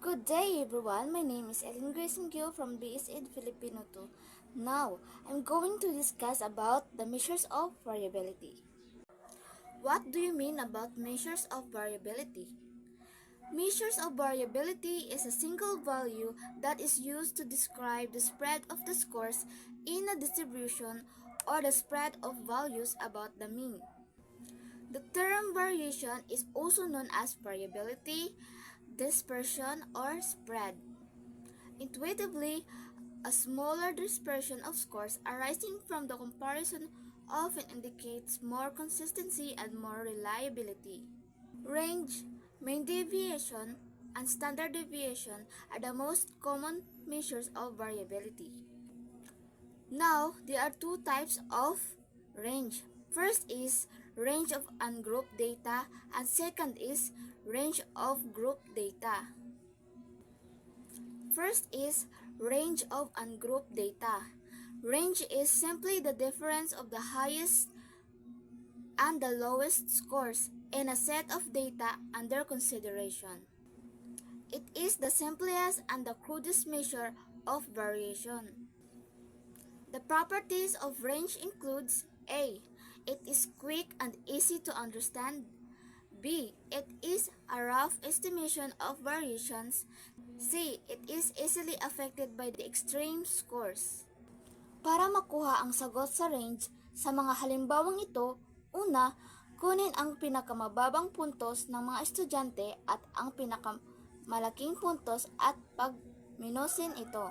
Good day everyone, my name is Ellen Grace Ngyo from BSED Filipino 2. Now, I'm going to discuss about the measures of variability. What do you mean about measures of variability? Measures of variability is a single value that is used to describe the spread of the scores in a distribution or the spread of values about the mean. The term variation is also known as variability, dispersion, or spread. Intuitively, a smaller dispersion of scores arising from the comparison often indicates more consistency and more reliability. Range, mean deviation, and standard deviation are the most common measures of variability. Now, there are two types of range. First is range of ungrouped data, and second is range of grouped data. First is range of ungrouped data. Range is simply the difference of the highest and the lowest scores in a set of data under consideration. It is the simplest and the crudest measure of variation. The properties of range includes A. It is quick and easy to understand. B. It is a rough estimation of variations. C. It is easily affected by the extreme scores. Para makuha ang sagot sa range, sa mga halimbawang ito, una, kunin ang pinakamababang puntos ng mga estudyante at ang pinakamalaking puntos at pagminusin ito.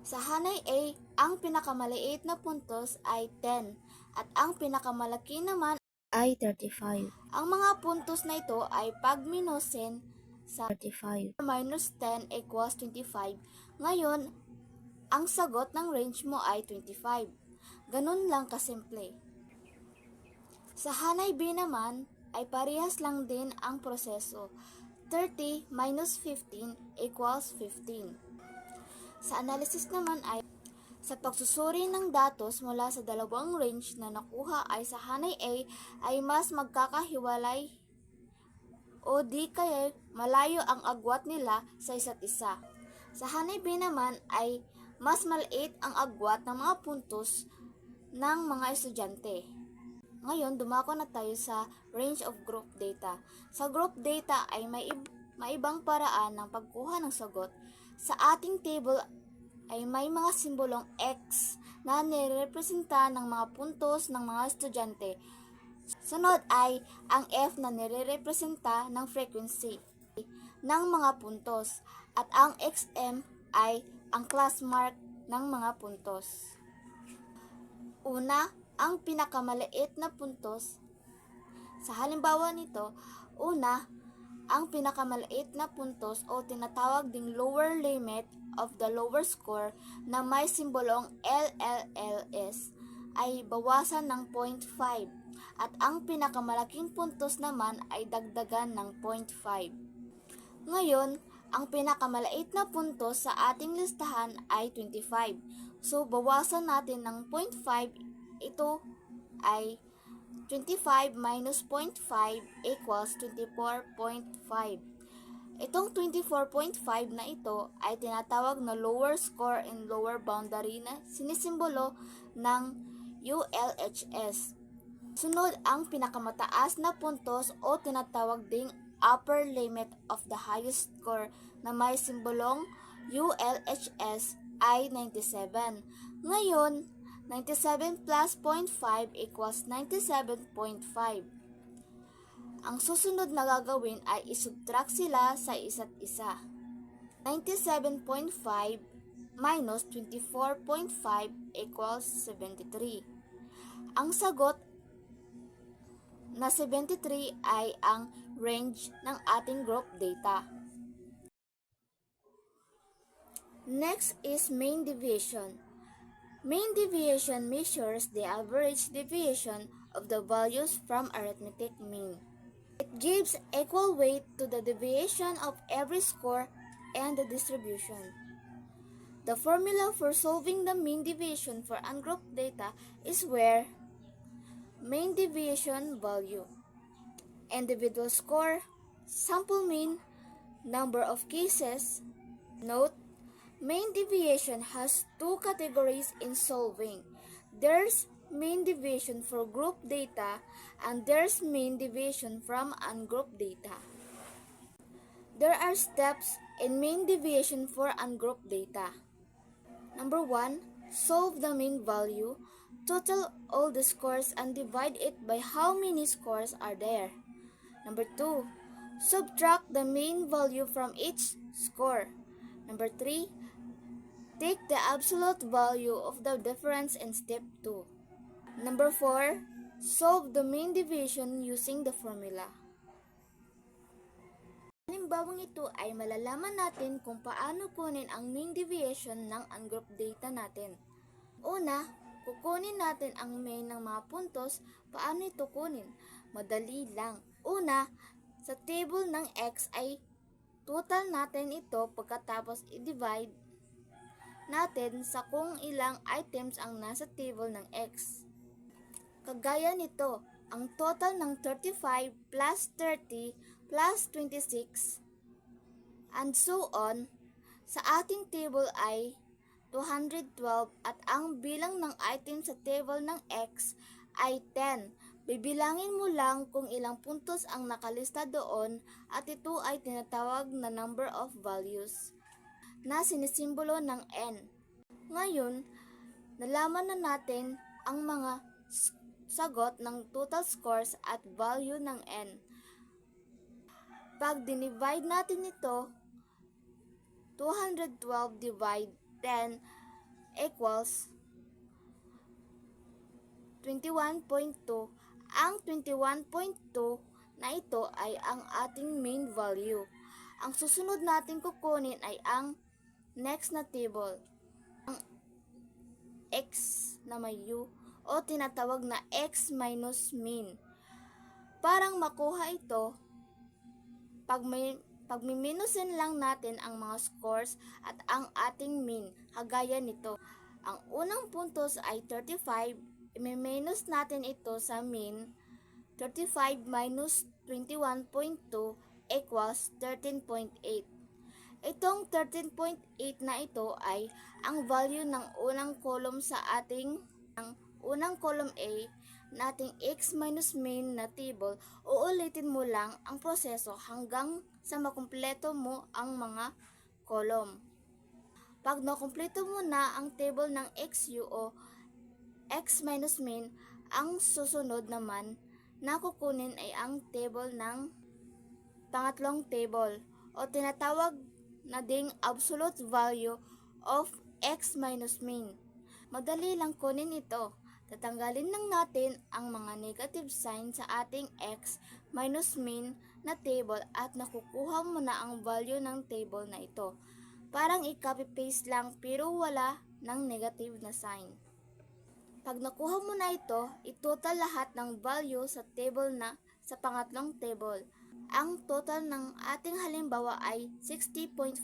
Sa hanay A, ang pinakamaliit na puntos ay 10 at ang pinakamalaki naman ay 35. Ang mga puntos na ito ay pagminusin sa 35. Minus 10 equals 25. Ngayon, ang sagot ng range mo ay 25. Ganun lang kasimple. Sa hanay B naman, ay parehas lang din ang proseso. 30 minus 15 equals 15. Sa analysis naman ay sa pagsusuri ng datos mula sa dalawang range na nakuha ay sa hanay A ay mas magkakahiwalay o di kaya malayo ang agwat nila sa isa't isa. Sa hanay B naman ay mas maliit ang agwat ng mga puntos ng mga estudyante. Ngayon, dumako na tayo sa range of group data. Sa group data ay may ibang paraan ng pagkuha ng sagot. Sa ating table ay may mga simbolong X na nirepresenta ng mga puntos ng mga estudyante. Sunod ay ang F na nirepresenta ng frequency ng mga puntos at ang XM ay ang class mark ng mga puntos. Una, ang pinakamaliit na puntos. Sa halimbawa nito, una, ang pinakamaliit na puntos o tinatawag ding lower limit of the lower score na may simbolong LLLS ay bawasan ng 0.5 at ang pinakamalaking puntos naman ay dagdagan ng 0.5. Ngayon, ang pinakamaliit na puntos sa ating listahan ay 25. So, bawasan natin ng 0.5, ito ay 25 minus 0.5 equals 24.5. Itong 24.5 na ito ay tinatawag na lower score and lower boundary na sinisimbolo ng ULHS. Sunod ang pinakamataas na puntos o tinatawag ding upper limit of the highest score na may simbolong ULHS ay 97. Ngayon, 97 plus 0.5 equals 97.5. Ang susunod na gagawin ay isubtract sila sa isa't isa. 97.5 minus 24.5 equals 73. Ang sagot na 73 ay ang range ng ating group data. Next is mean deviation. Mean deviation measures the average deviation of the values from arithmetic mean. It gives equal weight to the deviation of every score and the distribution. The formula for solving the mean deviation for ungrouped data is where mean deviation value, individual score, sample mean, Number of cases. Note, mean deviation has two categories in solving. There's mean deviation for group data and there's mean deviation from ungrouped data. There are steps in mean deviation for ungrouped data. Number 1, solve the mean value. Total all the scores and divide it by how many scores are there. Number 2, subtract the mean value from each score. Number 3, take the absolute value of the difference in step 2. Number 4, solve the mean deviation using the formula. Halimbawang ito ay malalaman natin kung paano kunin ang mean deviation ng ungrouped data natin. Una, kukunin natin ang mean ng mga puntos. Paano ito kunin? Madali lang. Una, sa table ng X ay total natin ito pagkatapos i-divide natin sa kung ilang items ang nasa table ng X. Kagaya nito, ang total ng 35 plus 30 plus 26 and so on sa ating table ay 212 at ang bilang ng item sa table ng X ay 10. Bibilangin mo lang kung ilang puntos ang nakalista doon at ito ay tinatawag na number of values na sinisimbolo ng N. Ngayon, nalaman na natin ang mga sagot ng total scores at value ng N. Pag dinivide natin ito, 212 divide 10 equals 21.2. Ang 21.2 na ito ay ang ating main value. Ang susunod natin kukunin ay ang next na table, ang X na may U o tinatawag na X minus mean. Parang makuha ito, pagmiminusin lang natin ang mga scores at ang ating mean, kagaya nito. Ang unang puntos ay 35, i-minus natin ito sa mean. 35 minus 21.2 equals 13.8. Itong 13.8 na ito ay ang value ng unang column sa ating unang column A nating X minus mean na table. Uulitin mo lang ang proseso hanggang sa makumpleto mo ang mga column. Pag nakumpleto mo na ang table ng XU o X minus mean, ang susunod naman na kukunin ay ang table ng pangatlong table o tinatawag na ding absolute value of X minus mean. Madali lang kunin ito. Tatanggalin lang natin ang mga negative sign sa ating X minus mean na table at nakukuha mo na ang value ng table na ito. Parang i-copy paste lang pero wala ng negative na sign. Pag nakuha mo na ito, i-total lahat ng value sa table na sa pangatlong table. Ang total ng ating halimbawa ay 60.4.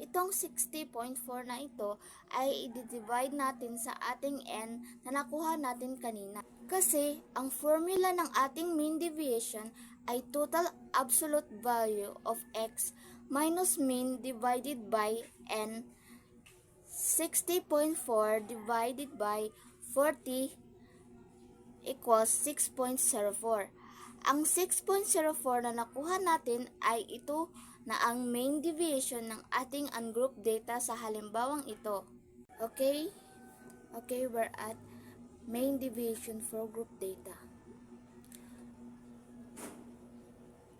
Itong 60.4 na ito ay i-divide natin sa ating N na nakuha natin kanina. Kasi ang formula ng ating mean deviation ay total absolute value of X minus mean divided by N. 60.4 divided by 40 equals 6.04. Ang 6.04 na nakuha natin ay ito na ang main deviation ng ating ungrouped data sa halimbawang ito. Okay, we're at main deviation for group data.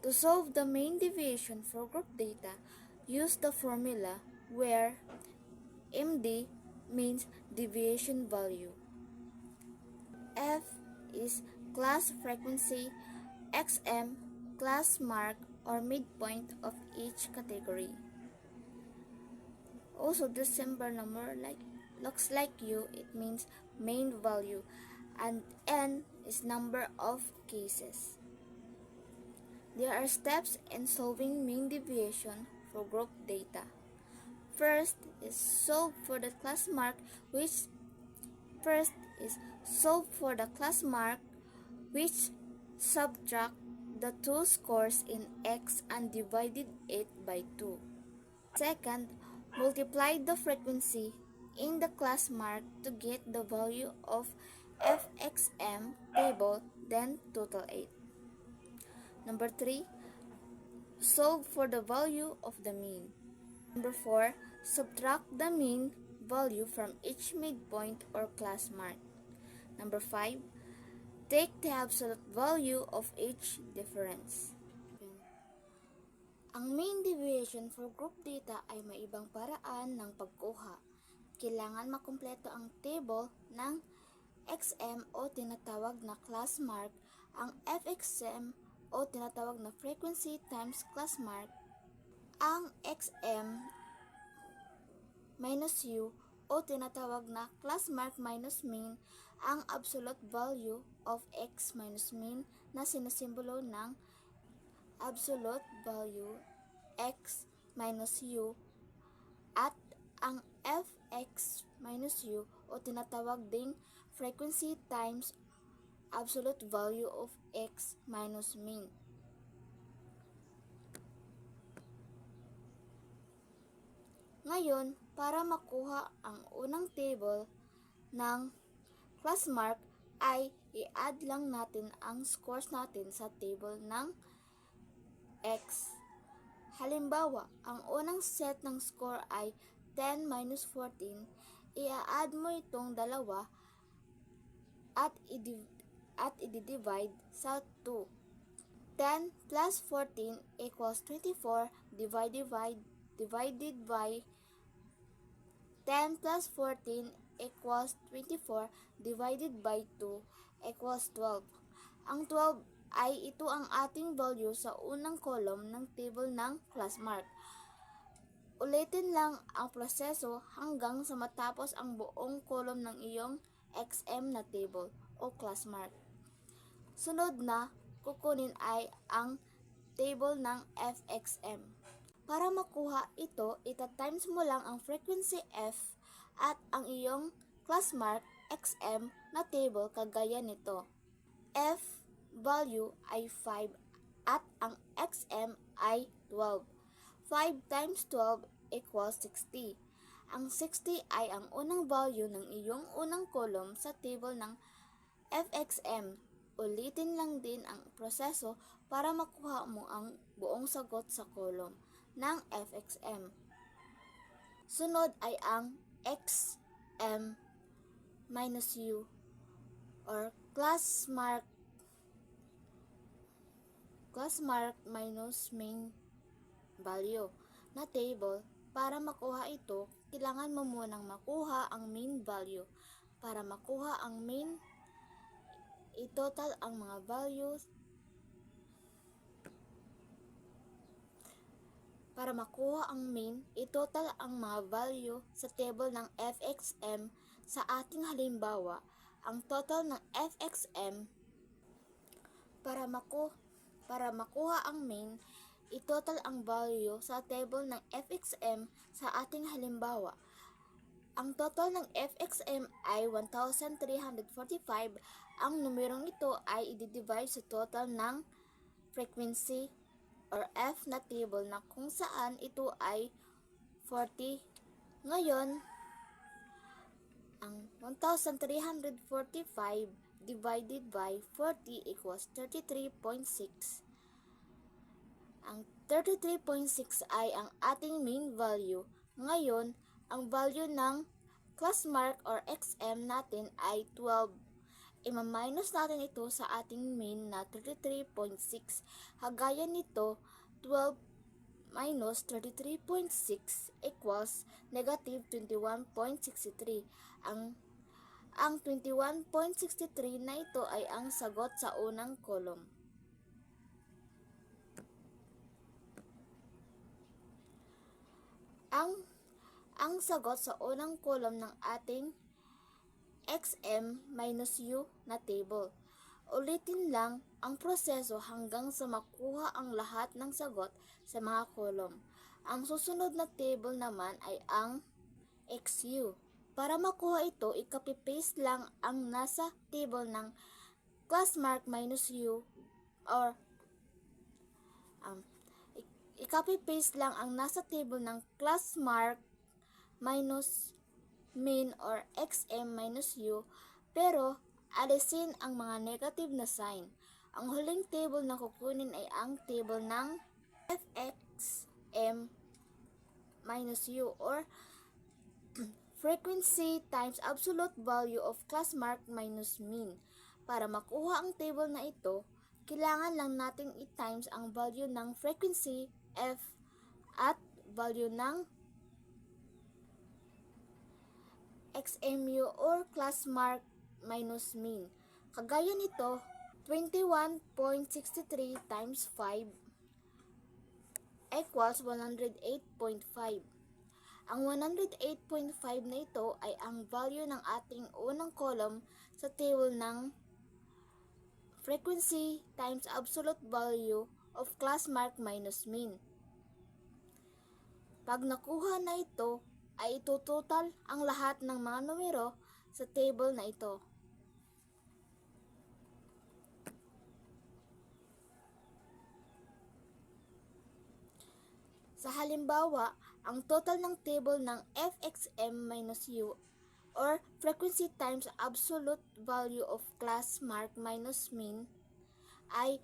To solve the main deviation for group data, use the formula where MD means deviation value. F is class frequency, XM class mark or midpoint of each category. Also, the symbol number looks like U, it means main value, and N is number of cases. There are steps in solving mean deviation for group data. First is solve for the class mark, which subtract the two scores in X and divided it by 2. Second, multiply the frequency in the class mark to get the value of FXM table, then total 8. Number 3, solve for the value of the mean. Number 4, subtract the mean value from each midpoint or class mark. Number 5, take the absolute value of each difference. Ang mean deviation for group data ay may ibang paraan ng pagkuha. Kailangan makumpleto ang table ng XM o tinatawag na class mark, ang FXM o tinatawag na frequency times class mark, ang XM minus U o tinatawag na class mark minus mean, ang absolute value of X minus mean na sinasimbolo ng absolute value X minus U, at ang Fx minus U o tinatawag ding frequency times absolute value of X minus mean. Ngayon, para makuha ang unang table ng class mark ay i-add lang natin ang scores natin sa table ng X. Halimbawa, ang unang set ng score ay 10 minus 14, i-add mo itong dalawa at i-divide sa 2. 10 plus 14 equals 24 divided by 10 plus 14 equals 24 divided by 2 equals 12. Ang 12 ay ito ang ating value sa unang column ng table ng class mark. Ulitin lang ang proseso hanggang sa matapos ang buong column ng iyong XM na table o class mark. Sunod na kukunin ay ang table ng FXM. Para makuha ito, ita-times mo lang ang frequency F at ang iyong class mark XM na table kagaya nito. F value ay 5 at ang XM ay 12. 5 times 12 equals 60. Ang 60 ay ang unang value ng iyong unang column sa table ng FXM. Ulitin lang din ang proseso para makuha mo ang buong sagot sa column ng FXM. Sunod ay ang XM minus U or class mark minus mean value na table. Para makuha ito, kailangan mo munang makuha ang mean value. Para makuha ang mean, i-total ang mga values. Para makuha ang mean, i-total ang mga value sa table ng FXM. Sa ating halimbawa, ang total ng FXM para makuha ang mean, i-total ang value sa table ng FXM sa ating halimbawa. Ang total ng FXM ay 1,345. Ang numerong ito ay i-divide sa total ng frequency or F na table na kung saan ito ay 40. Ngayon, ang 1,345 divided by 40 equals 33.6. Ang 33.6 ay ang ating mean value. Ngayon, ang value ng class mark or XM natin ay 12. Ima-minus natin ito sa ating mean na 33.6. Kagaya nito, 12 minus 33.6 equals negative 21.63. Ang 21.63 na ito ay ang sagot sa unang column. Ang sagot sa unang column ng ating XM minus U na table. Ulitin lang ang proseso hanggang sa makuha ang lahat ng sagot sa mga column. Ang susunod na table naman ay ang XU. Para makuha ito, i-copy-paste lang ang nasa table ng class mark minus U or Um, I-copy-paste lang ang nasa table ng class mark minus min or xm minus u, pero alisin ang mga negative na sign. Ang huling table na kukunin ay ang table ng fxm minus u or frequency times absolute value of class mark minus mean. Para makuha ang table na ito, kailangan lang nating i-times ang value ng frequency f at value ng xmu or class mark minus mean. Kagaya nito, 21.63 times 5 equals 108.5. Ang 108.5 na ito ay ang value ng ating unang column sa table ng frequency times absolute value of class mark minus mean. Pag nakuha na ito, ay itutotal ang lahat ng mga numero sa table na ito. Sa halimbawa, ang total ng table ng fxm minus u or frequency times absolute value of class mark minus mean ay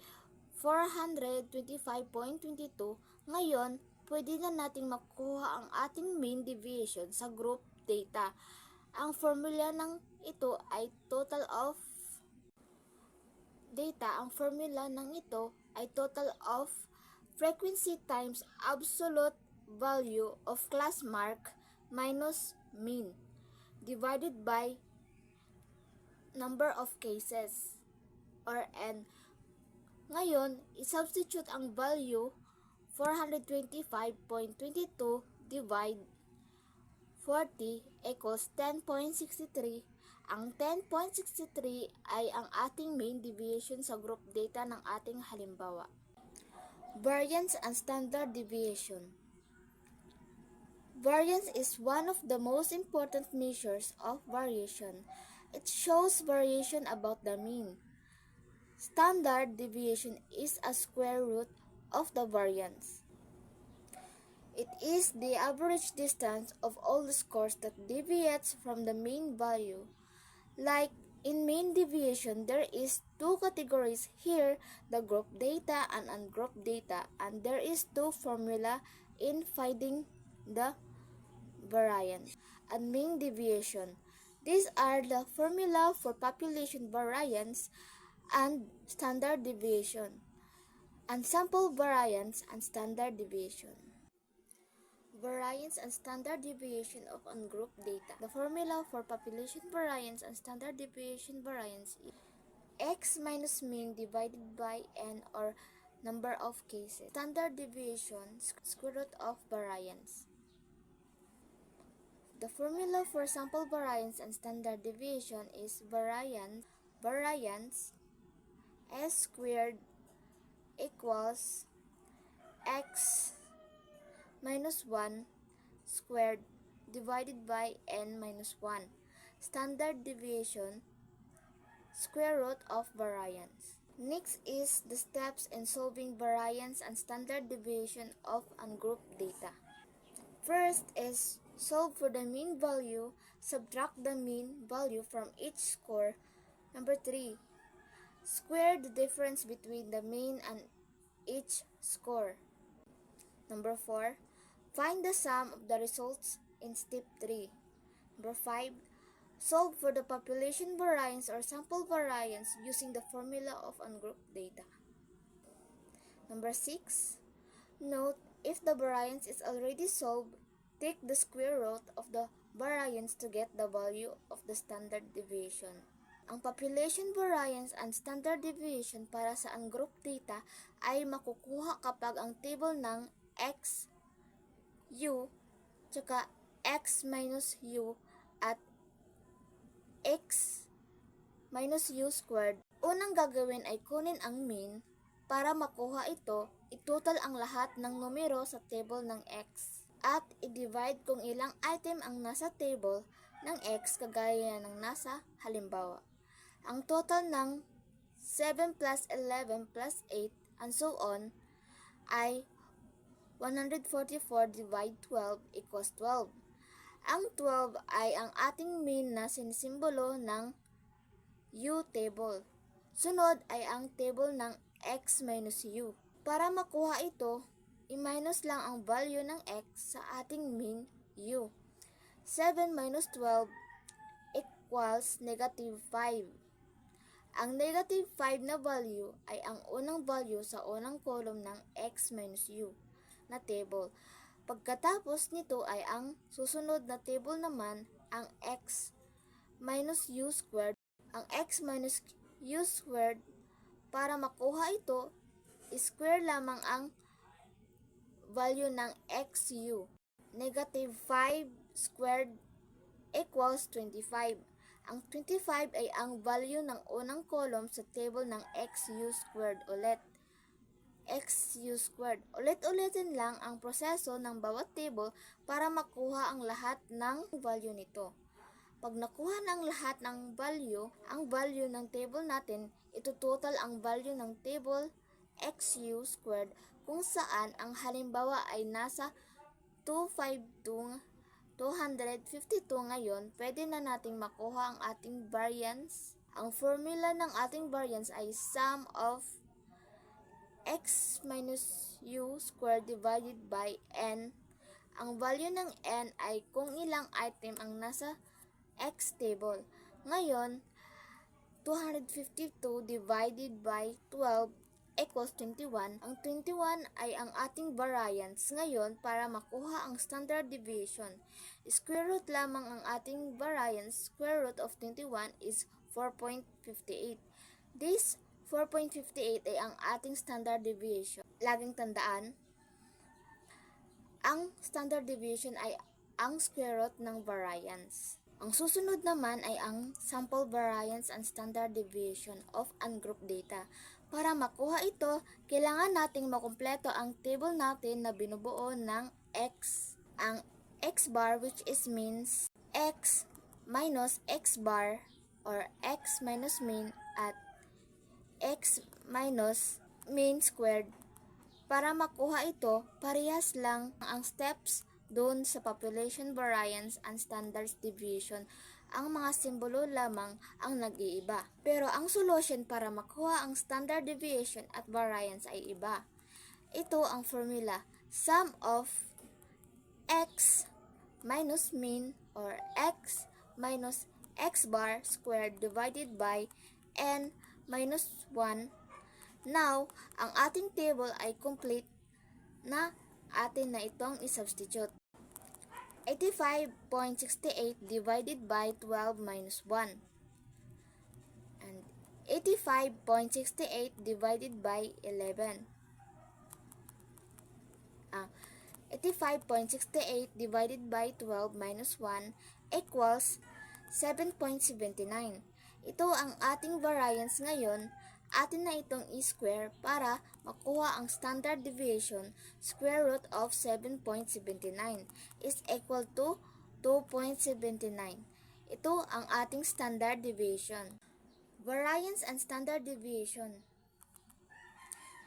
425.22. Ngayon, pwede na nating makuha ang ating mean deviation sa group data. Ang formula ng ito ay total of frequency times absolute value of class mark minus mean divided by number of cases or n. Ngayon, i-substitute ang value 425.22 divide 40 equals 10.63. Ang 10.63 ay ang ating mean deviation sa group data ng ating halimbawa. Variance and standard deviation. Variance is one of the most important measures of variation. It shows variation about the mean. Standard deviation is a square root of the variance. It is the average distance of all the scores that deviates from the mean value. Like in mean deviation, there is two categories here, the group data and ungrouped data, and there is two formula in finding the variance and mean deviation. These are the formula for population variance and standard deviation, and sample variance and standard deviation. Variance and standard deviation of ungrouped data. The formula for population variance and standard deviation variance is x minus mean divided by n or number of cases. Standard deviation, square root of variance. The formula for sample variance and standard deviation is variance s squared equals x minus 1 squared divided by n minus 1. Standard deviation, square root of variance. Next is the steps in solving variance and standard deviation of ungrouped data. First is solve for the mean value, subtract the mean value from each score. Number 3, square the difference between the mean and each score. Number 4, find the sum of the results in step 3. Number 5, solve for the population variance or sample variance using the formula of ungrouped data. Number 6, note if the variance is already solved, take the square root of the variance to get the value of the standard deviation. Ang population variance and standard deviation para sa ungrouped data ay makukuha kapag ang table ng x, u, tsaka x minus u at x minus u squared. Unang gagawin ay kunin ang mean. Para makuha ito, itotal ang lahat ng numero sa table ng x at i-divide kung ilang item ang nasa table ng x kagaya ng nasa halimbawa. Ang total ng 7 plus 11 plus 8 and so on ay 144 divide 12 equals 12. Ang 12 ay ang ating mean na sinisimbolo ng U table. Sunod ay ang table ng x minus u. Para makuha ito, i-minus lang ang value ng x sa ating mean u. 7 minus 12 equals negative 5. Ang negative 5 na value ay ang unang value sa unang column ng x minus u na table. Pagkatapos nito ay ang susunod na table naman ang x minus u squared. Ang x minus u squared, para makuha ito, square lamang ang value ng xu. Negative 5 squared equals 25. Ang 25 ay ang value ng unang column sa table ng xu squared ulit. Xu squared. Ulit-ulitin lang ang proseso ng bawat table para makuha ang lahat ng value nito. Pag nakuha ng lahat ng value, ang value ng table natin, itutotal ang value ng table xu squared kung saan ang halimbawa ay nasa 252 ngayon, pwede na nating makuha ang ating variance. Ang formula ng ating variance ay sum of x minus u squared divided by n. Ang value ng n ay kung ilang item ang nasa x table. Ngayon, 252 divided by 12 equals 21. Ang 21 ay ang ating variance. Ngayon, para makuha ang standard deviation, square root lamang ang ating variance. Square root of 21 is 4.58. This 4.58 ay ang ating standard deviation. Laging tandaan, ang standard deviation ay ang square root ng variance. Ang susunod naman ay ang sample variance and standard deviation of ungrouped data. Para makuha ito, kailangan nating makumpleto ang table natin na binubuo ng x. Ang x bar, which is means x minus x bar or x minus mean at x minus mean squared. Para makuha ito, parehas lang ang steps doon sa population variance and standard deviation. Ang mga simbolo lamang ang nag-iiba. Pero ang solution para makuha ang standard deviation at variance ay iba. Ito ang formula. Sum of x minus mean or x minus x bar squared divided by n minus 1. Now, ang ating table ay complete na atin na itong isubstitute. 85.68 divided by 12 minus 1. And 85.68 divided by 11. 85.68 divided by 12 minus 1 equals 7.79. Ito ang ating variance ngayon. Atin na itong i-square para makuha ang standard deviation. Square root of 7.79 is equal to 2.79. Ito ang ating standard deviation. Variance and standard deviation.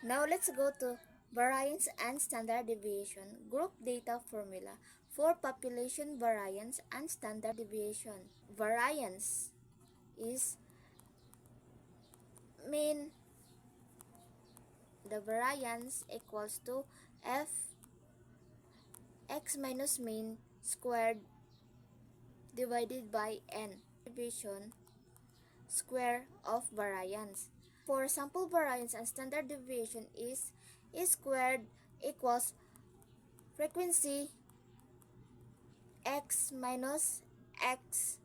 Now let's go to variance and standard deviation. Group data formula for population variance and standard deviation. Variance is mean. The variance equals to f x minus mean squared divided by n division square of variance. For sample variance and standard deviation is squared equals frequency x minus x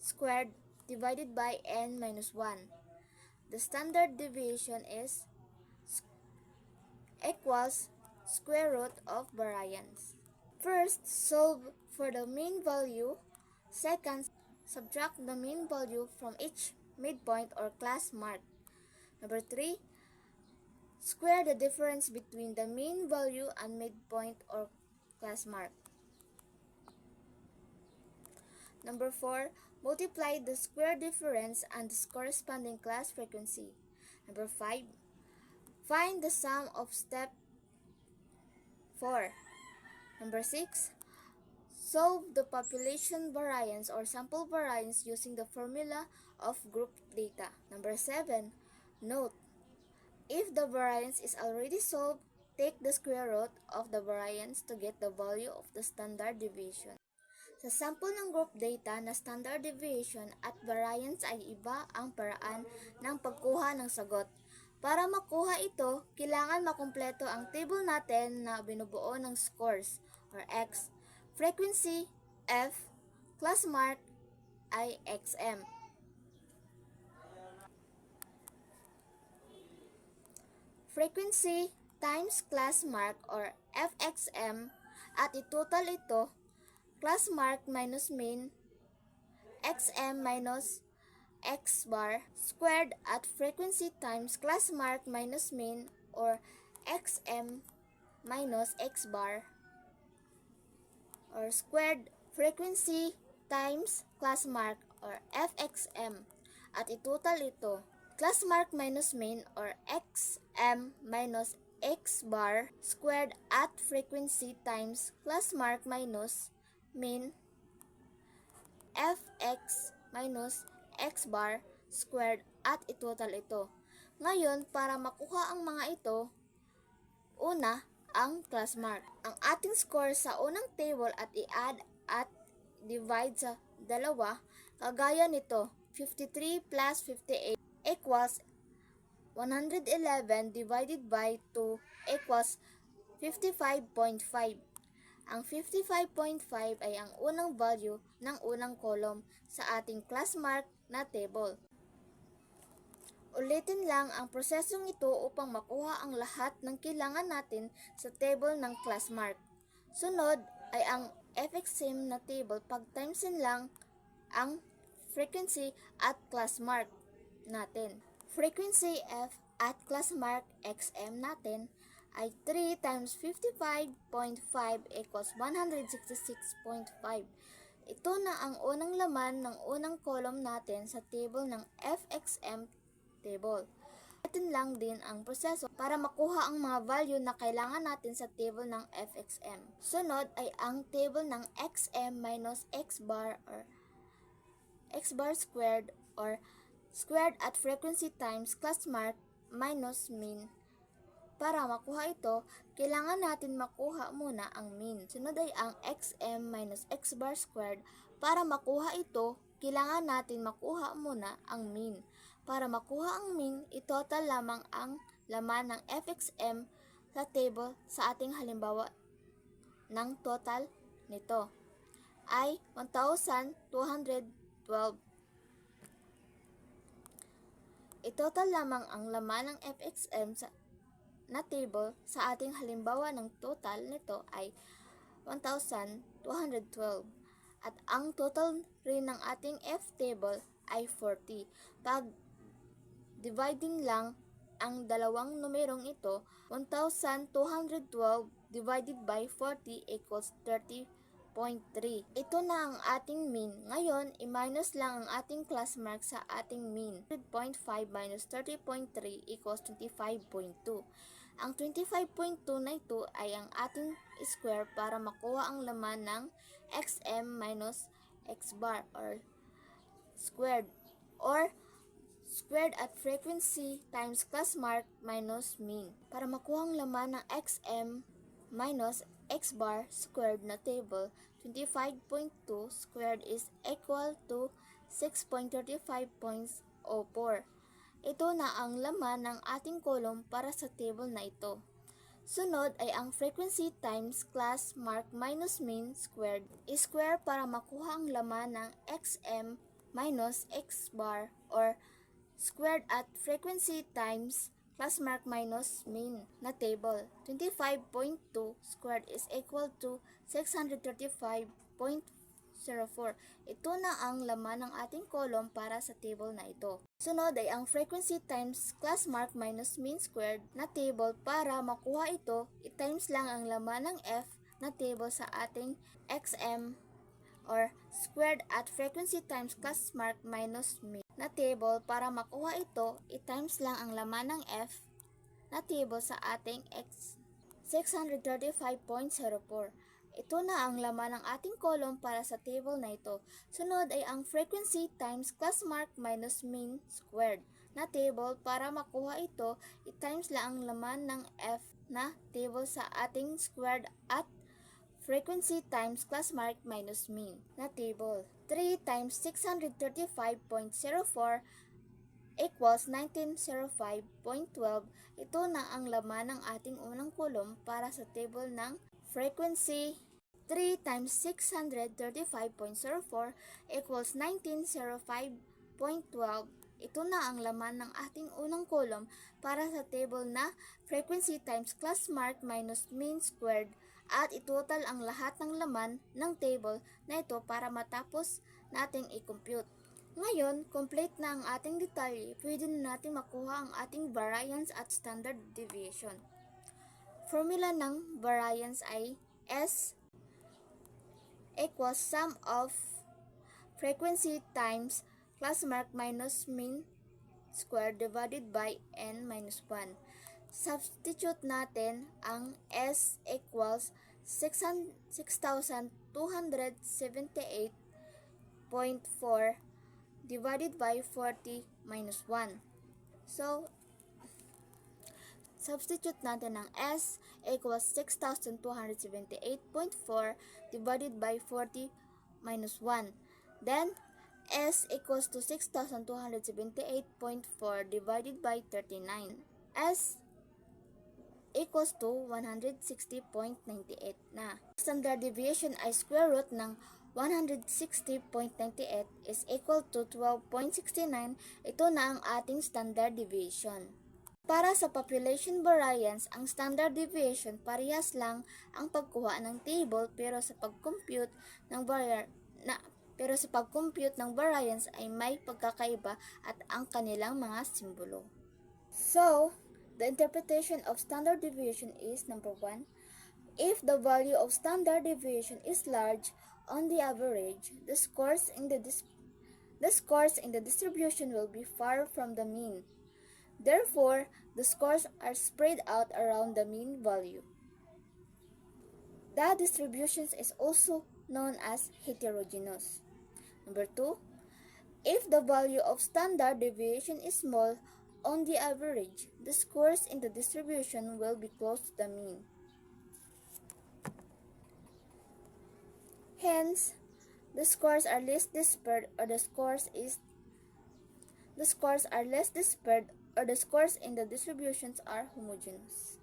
squared divided by n minus 1. The standard deviation is equals square root of variance. First, solve for the mean value. Second, subtract the mean value from each midpoint or class mark. Number 3, square the difference between the mean value and midpoint or class mark. Number 4, multiply the square difference and its corresponding class frequency. Number 5, find the sum of step 4. Number 6. Solve the population variance or sample variance using the formula of group data. Number 7. Note, if the variance is already solved, take the square root of the variance to get the value of the standard deviation. Sa sample ng group data na standard deviation at variance ay iba ang paraan ng pagkuha ng sagot. Para makuha ito, kailangan makumpleto ang table natin na binubuo ng scores or X, frequency, F, class mark, ay XM. Frequency times class mark or FXM at itotal ito, class mark minus mean, XM minus X bar squared at frequency times class mark minus mean or XM minus X bar or squared frequency times class mark or FXM at itotal ito, class mark minus mean or XM minus X bar squared at frequency times class mark minus mean Fx minus X bar squared at itotal ito. Ngayon, para makuha ang mga ito, una, ang class mark. Ang ating score sa unang table at i-add at divide sa dalawa, kagaya nito, 53 plus 58 equals 111 divided by 2 equals 55.5. Ang 55.5 ay ang unang value ng unang column sa ating class mark na table. Ulitin lang ang prosesong ito upang makuha ang lahat ng kailangan natin sa table ng class mark. Sunod ay ang FXM na table, pag-timesin lang ang frequency at class mark natin. Frequency F at class mark XM natin ay 3 times 55.5 equals 166.5. Ito na ang unang laman ng unang column natin sa table ng FXM table. Ulitin lang din ang proseso para makuha ang mga value na kailangan natin sa table ng FXM. Sunod ay ang table ng XM minus X bar or X bar squared or squared at frequency times class mark minus mean. Para makuha ito, kailangan natin makuha muna ang mean. Sunod ay ang XM minus X bar squared. Para makuha ito, kailangan natin makuha muna ang mean. Para makuha ang mean, itotal lamang ang laman ng FXM sa table sa ating halimbawa ng total nito ay 1,212. Itotal lamang ang laman ng FXM na table sa ating halimbawa ng total nito ay 1,212. At ang total rin ng ating F table ay 40. Pag dividing lang ang dalawang numerong ito, 1,212 divided by 40 equals 30.3. Ito na ang ating mean. Ngayon, i-minus lang ang ating class mark sa ating mean. 100.5 minus 30.3 equals 25.2. Ang 25.2 na ito ay ang ating square para makuha ang laman ng XM minus X bar or squared at frequency times class mark minus mean. Para makuha ang laman ng XM minus X bar squared na table, 25.2 squared is equal to 6.35.04. Ito na ang laman ng ating column para sa table na ito. Sunod ay ang frequency times class mark minus mean squared. I-square para makuha ang laman ng XM minus X bar or squared at frequency times class mark minus mean na table. 25.2 squared is equal to 635.04. Ito na ang laman ng ating column para sa table na ito. Sunod ay ang frequency times class mark minus mean squared na table. Para makuha ito, i-times lang ang laman ng F na table sa ating XM or squared at frequency times class mark minus mean na table. Para makuha ito, i-times lang ang laman ng F na table sa ating X 635.04. Ito na ang laman ng ating column para sa table na ito. Sunod ay ang frequency times class mark minus mean squared na table. Para makuha ito, i-times lang ang laman ng F na table sa ating squared at frequency times class mark minus mean na table. 3 times 635.04 equals 1905.12. Ito na ang laman ng ating unang column para sa table ng frequency. 3 times 635.04 equals 1905.12. Ito na ang laman ng ating unang column para sa table na frequency times class mark minus mean squared, at itotal ang lahat ng laman ng table na ito para matapos nating i-compute. Ngayon, complete na ang ating detalye, pwede na natin makuha ang ating variance at standard deviation. Formula ng variance ay S equals sum of frequency times class mark minus mean square divided by n minus 1. Substitute natin ang S equals 6,278.4 divided by 40 minus 1. So, substitute natin ang S equals 6,278.4 divided by 40 minus 1. Then, S equals to 6,278.4 divided by 39. S equals to 160.98 na. Standard deviation ay square root ng 160.98 is equal to 12.69. Ito na ang ating standard deviation. Para sa population variance, ang standard deviation parehas lang ang pagkuha ng table, pero sa pag-compute ng variance ay may pagkakaiba at ang kanilang mga simbolo. So, the interpretation of standard deviation is number 1. If the value of standard deviation is large on the average, the scores in the distribution will be far from the mean. Therefore, the scores are spread out around the mean value. The distribution is also known as heterogeneous. Number 2. If the value of standard deviation is small on the average, the scores in the distribution will be close to the mean. Hence, the scores are less dispersed, or the scores in the distributions are homogeneous.